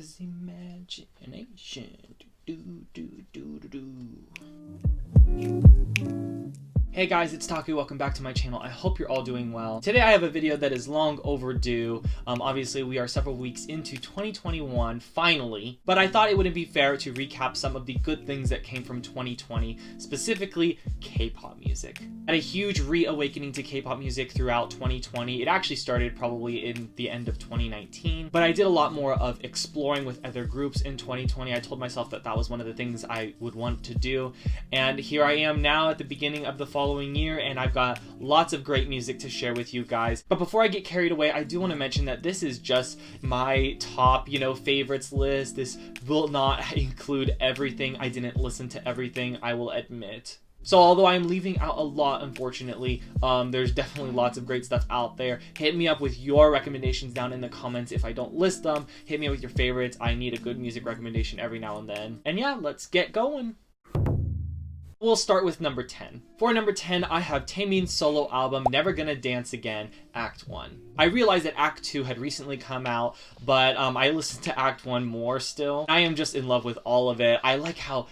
His imagination. Hey guys, it's Taku. Welcome back to my channel. I hope you're all doing well. Today I have a video that is long overdue. Obviously we are several weeks into 2021, finally, but I thought it wouldn't be fair to recap some of the good things that came from 2020, specifically K-pop music. I had a huge reawakening to K-pop music throughout 2020. It actually started probably in the end of 2019, but I did a lot more of exploring with other groups in 2020. I told myself that that was one of the things I would want to do, and here I am now at the beginning of the following year, and I've got lots of great music to share with you guys. But before I get carried away, I do want to mention that this is just my top, favorites list. This will not include everything. I didn't listen to everything, I will admit. So although I'm leaving out a lot, unfortunately, there's definitely lots of great stuff out there. Hit me up with your recommendations down in the comments if I don't list them. Hit me up with your favorites. I need a good music recommendation every now and then. And yeah, let's get going. We'll start with number 10. For number 10, I have Taemin's solo album, Never Gonna Dance Again, Act 1. I realized that Act 2 had recently come out, but I listened to Act 1 more still. I am just in love with all of it. I like how,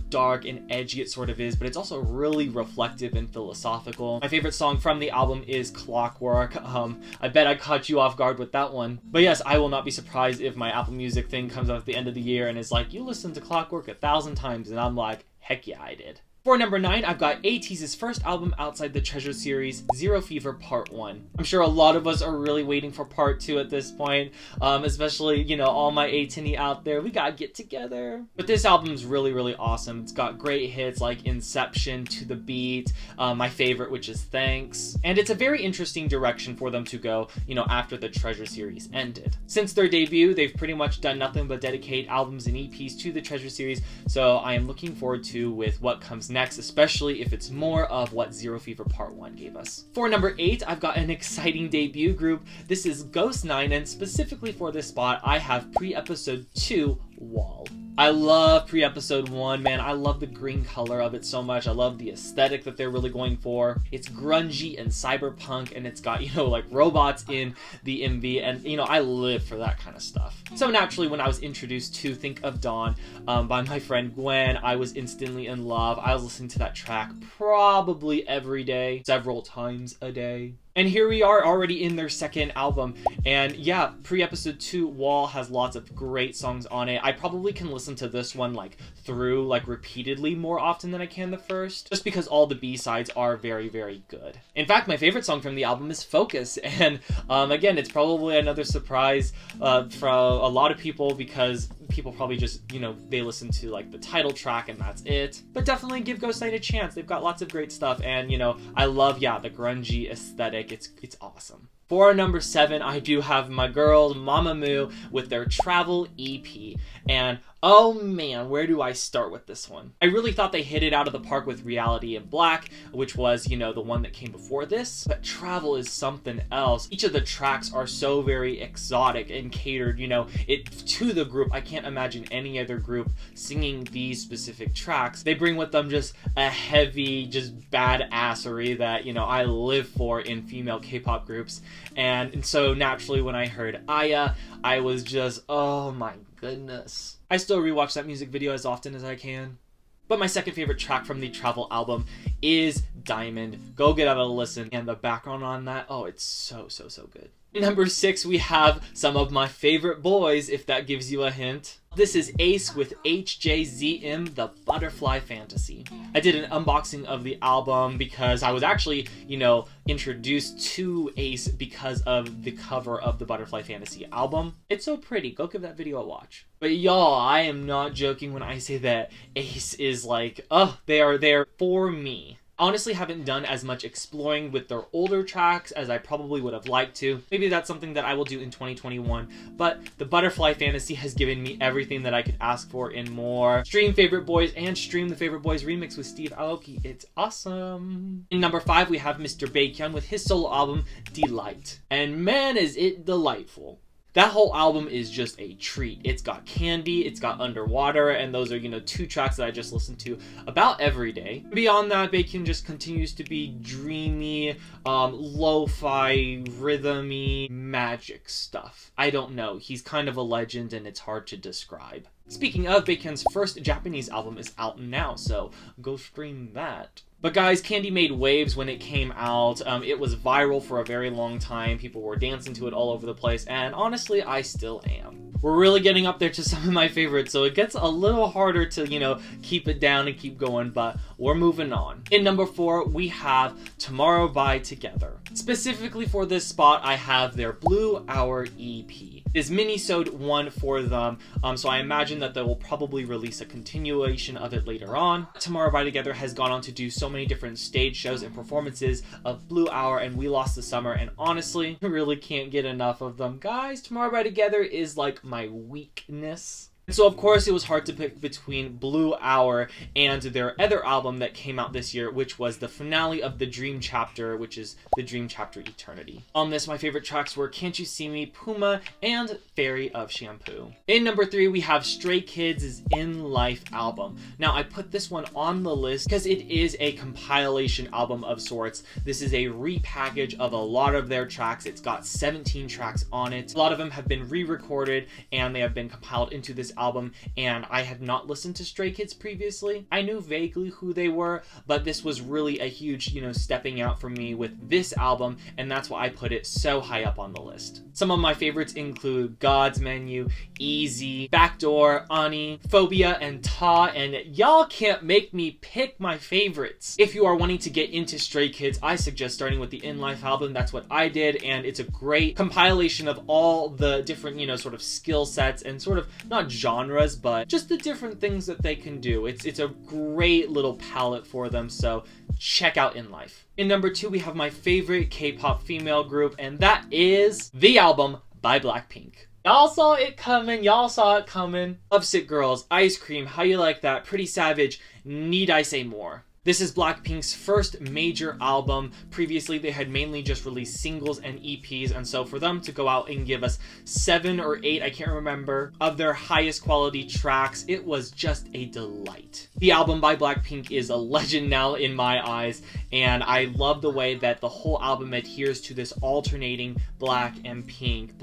dark and edgy it sort of is, but it's also really reflective and philosophical. My favorite song from the album is Clockwork. I bet I caught you off guard with that one. But yes, I will not be surprised if my Apple Music thing comes out at the end of the year and is like, you listened to Clockwork 1,000 times, and I'm like, heck yeah, I did. For number 9, I've got ATEEZ's first album outside the Treasure series, Zero Fever Part 1. I'm sure a lot of us are really waiting for Part 2 at this point, especially, all my ATEEZ out there. We gotta get together. But this album's really, really awesome. It's got great hits like Inception, To the Beat, my favorite, which is Thanks. And it's a very interesting direction for them to go, after the Treasure series ended. Since their debut, they've pretty much done nothing but dedicate albums and EPs to the Treasure series, so I am looking forward to with what comes next, especially if it's more of what Zero Fever Part 1 gave us. For number 8, I've got an exciting debut group. This is Ghost 9, and specifically for this spot, I have pre-episode 2, Wall. I love pre-episode 1, man. I love the green color of it so much. I love the aesthetic that they're really going for. It's grungy and cyberpunk, and it's got, like robots in the MV, and, I live for that kind of stuff. So naturally, when I was introduced to Think of Dawn by my friend Gwen, I was instantly in love. I was listening to that track probably every day, several times a day. And here we are already in their second album, and yeah, pre-episode 2, Wall, has lots of great songs on it. I probably can listen to this one through repeatedly more often than I can the first, just because all the B-sides are very, very good. In fact, my favorite song from the album is Focus, and again, it's probably another surprise for a lot of people because people probably just, they listen to the title track and that's it. But definitely give Ghost 9 a chance. They've got lots of great stuff, and I love, the grungy aesthetic. It's awesome. For number 7, I do have my girls Mamamoo with their Travel EP, and oh man, where do I start with this one? I really thought they hit it out of the park with Reality in Black, which was, the one that came before this, but Travel is something else. Each of the tracks are so very exotic and catered, it to the group. I can't imagine any other group singing these specific tracks. They bring with them just a heavy, just badassery that, I live for in female K-pop groups. And so naturally when I heard Aya, I was just, oh my goodness. I still rewatch that music video as often as I can. But my second favorite track from the Travel album is Diamond. Go get out a listen. And the background on that, oh, it's so, so, so good. Number 6, we have some of my favorite boys, if that gives you a hint. This is Ace with HJZM, The Butterfly Fantasy. I did an unboxing of the album because I was actually, introduced to Ace because of the cover of the Butterfly Fantasy album. It's so pretty. Go give that video a watch. But y'all, I am not joking when I say that Ace is they are there for me. Honestly, haven't done as much exploring with their older tracks as I probably would have liked to. Maybe that's something that I will do in 2021, but the Butterfly Fantasy has given me everything that I could ask for and more. Stream Favorite Boys and stream the Favorite Boys remix with Steve Aoki. It's awesome. In number 5, we have Mr. Baekhyun with his solo album, Delight. And man, is it delightful. That whole album is just a treat. It's got Candy, it's got Underwater, and those are, you know, 2 tracks that I just listen to about every day. Beyond that, Baekhyun just continues to be dreamy, lo-fi, rhythmy, magic stuff. I don't know. He's kind of a legend and it's hard to describe. Speaking of, Baekhyun's first Japanese album is out now, so go stream that. But guys, Candy made waves when it came out. It was viral for a very long time. People were dancing to it all over the place, and honestly, I still am. We're really getting up there to some of my favorites, so it gets a little harder to, you know, keep it down and keep going, but we're moving on. In number 4, we have Tomorrow by Together. Specifically for this spot, I have their Blue Hour EP. Is mini-sode 1 for them, so I imagine that they will probably release a continuation of it later on. Tomorrow by Together has gone on to do so many different stage shows and performances of Blue Hour and We Lost the Summer, and honestly, I really can't get enough of them. Guys, Tomorrow by Together is like my weakness. So of course it was hard to pick between Blue Hour and their other album that came out this year, which was the finale of the Dream Chapter, which is the Dream Chapter Eternity. On this, my favorite tracks were Can't You See Me, Puma, and Fairy of Shampoo. In number 3, we have Stray Kids' In Life album. Now I put this one on the list because it is a compilation album of sorts. This is a repackage of a lot of their tracks. It's got 17 tracks on it. A lot of them have been re-recorded and they have been compiled into this album, and I had not listened to Stray Kids previously. I knew vaguely who they were, but this was really a huge, you know, stepping out for me with this album, and that's why I put it so high up on the list. Some of my favorites include God's Menu, Easy, Backdoor, Ani, Phobia, and Ta, and y'all can't make me pick my favorites. If you are wanting to get into Stray Kids, I suggest starting with the In Life album. That's what I did, and it's a great compilation of all the different, you know, sort of skill sets and sort of, not genres, but just the different things that they can do. It's a great little palette for them, so check out In Life. In number 2, we have my favorite K-pop female group, and that is the album by Blackpink. Y'all saw it coming, y'all saw it coming. Lovesick Girls, Ice Cream, How You Like That, Pretty Savage, need I say more? This is Blackpink's first major album. Previously, they had mainly just released singles and EPs, and so for them to go out and give us 7 or 8, I can't remember, of their highest quality tracks, it was just a delight. The album by Blackpink is a legend now in my eyes, and I love the way that the whole album adheres to this alternating black and pink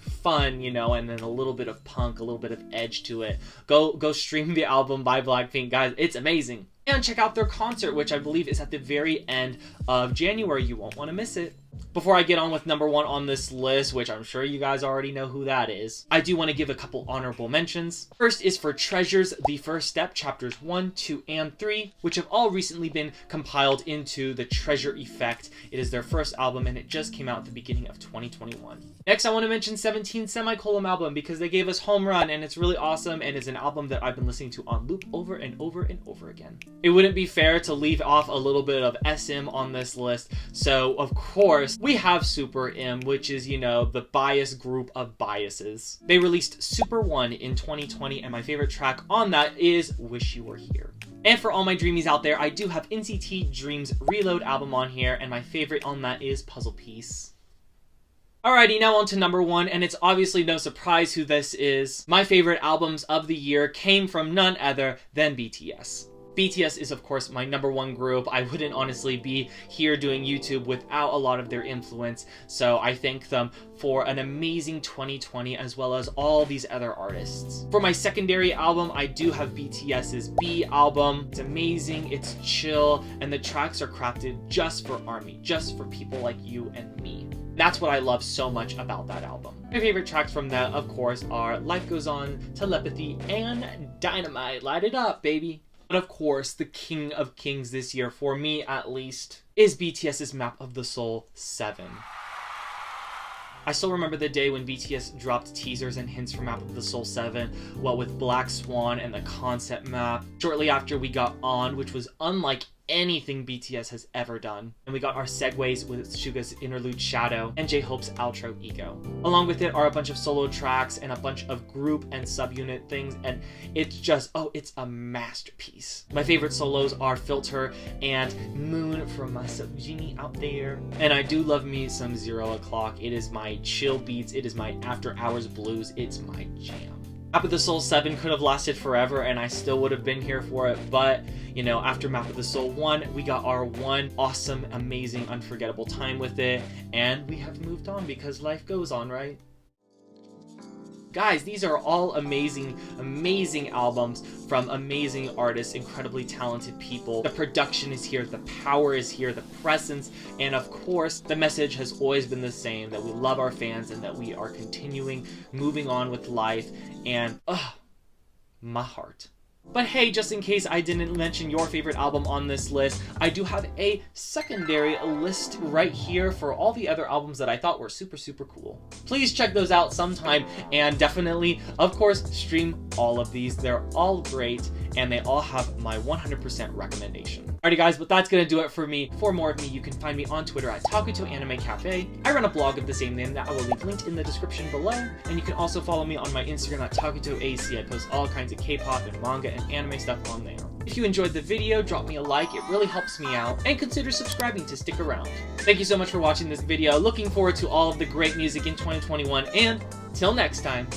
fun, you know, and then a little bit of punk, a little bit of edge to it. Go stream the album by Blackpink, guys. It's amazing. And check out their concert, which I believe is at the very end of January. You won't want to miss it. Before I get on with number 1 on this list, which I'm sure you guys already know who that is, I do want to give a couple honorable mentions. First is for Treasures, The First Step, chapters 1, 2, and 3, which have all recently been compiled into the Treasure Effect. It is their first album, and it just came out at the beginning of 2021. Next, I want to mention 17 Semicolon album, because they gave us Home Run, and it's really awesome, and it's an album that I've been listening to on loop over and over and over again. It wouldn't be fair to leave off a little bit of SM on this list, so of course, we have Super M, which is, you know, the bias group of biases. They released Super 1 in 2020, and my favorite track on that is Wish You Were Here. And for all my dreamies out there, I do have NCT Dream's Reload album on here, and my favorite on that is Puzzle Piece. Alrighty, now on to number 1, and it's obviously no surprise who this is. My favorite albums of the year came from none other than BTS. BTS is, of course, my number 1 group. I wouldn't honestly be here doing YouTube without a lot of their influence, so I thank them for an amazing 2020 as well as all these other artists. For my secondary album, I do have BTS's B album. It's amazing, it's chill, and the tracks are crafted just for ARMY, just for people like you and me. That's what I love so much about that album. My favorite tracks from that, of course, are Life Goes On, Telepathy, and Dynamite. Light it up, baby. But of course, the king of kings this year, for me at least, is BTS's Map of the Soul 7. I still remember the day when BTS dropped teasers and hints for Map of the Soul 7, what with Black Swan and the concept map. Shortly after we got On, which was unlike anything BTS has ever done. And we got our segues with Suga's interlude Shadow and J-Hope's outro Ego. Along with it are a bunch of solo tracks and a bunch of group and subunit things, and it's just, oh, it's a masterpiece. My favorite solos are Filter and Moon from my Genie out there. And I do love me some 0 O'Clock. It is my chill beats, it is my after hours blues, it's my jam. Map of the Soul 7 could have lasted forever and I still would have been here for it, but you know, after Map of the Soul 1, we got our one awesome, amazing, unforgettable time with it, and we have moved on because life goes on, right? Guys, these are all amazing, amazing albums from amazing artists, incredibly talented people. The production is here, the power is here, the presence, and of course, the message has always been the same, that we love our fans and that we are continuing, moving on with life, and my heart. But hey, just in case I didn't mention your favorite album on this list, I do have a secondary list right here for all the other albums that I thought were super, super cool. Please check those out sometime, and definitely, of course, stream all of these. They're all great, and they all have my 100% recommendation. Alrighty guys, but that's gonna do it for me. For more of me, you can find me on Twitter at Takuto Anime Cafe. I run a blog of the same name that I will leave linked in the description below, and you can also follow me on my Instagram at TakutoAC. I post all kinds of K-pop and manga and anime stuff on there. If you enjoyed the video, drop me a like, it really helps me out, and consider subscribing to stick around. Thank you so much for watching this video, looking forward to all of the great music in 2021, and till next time.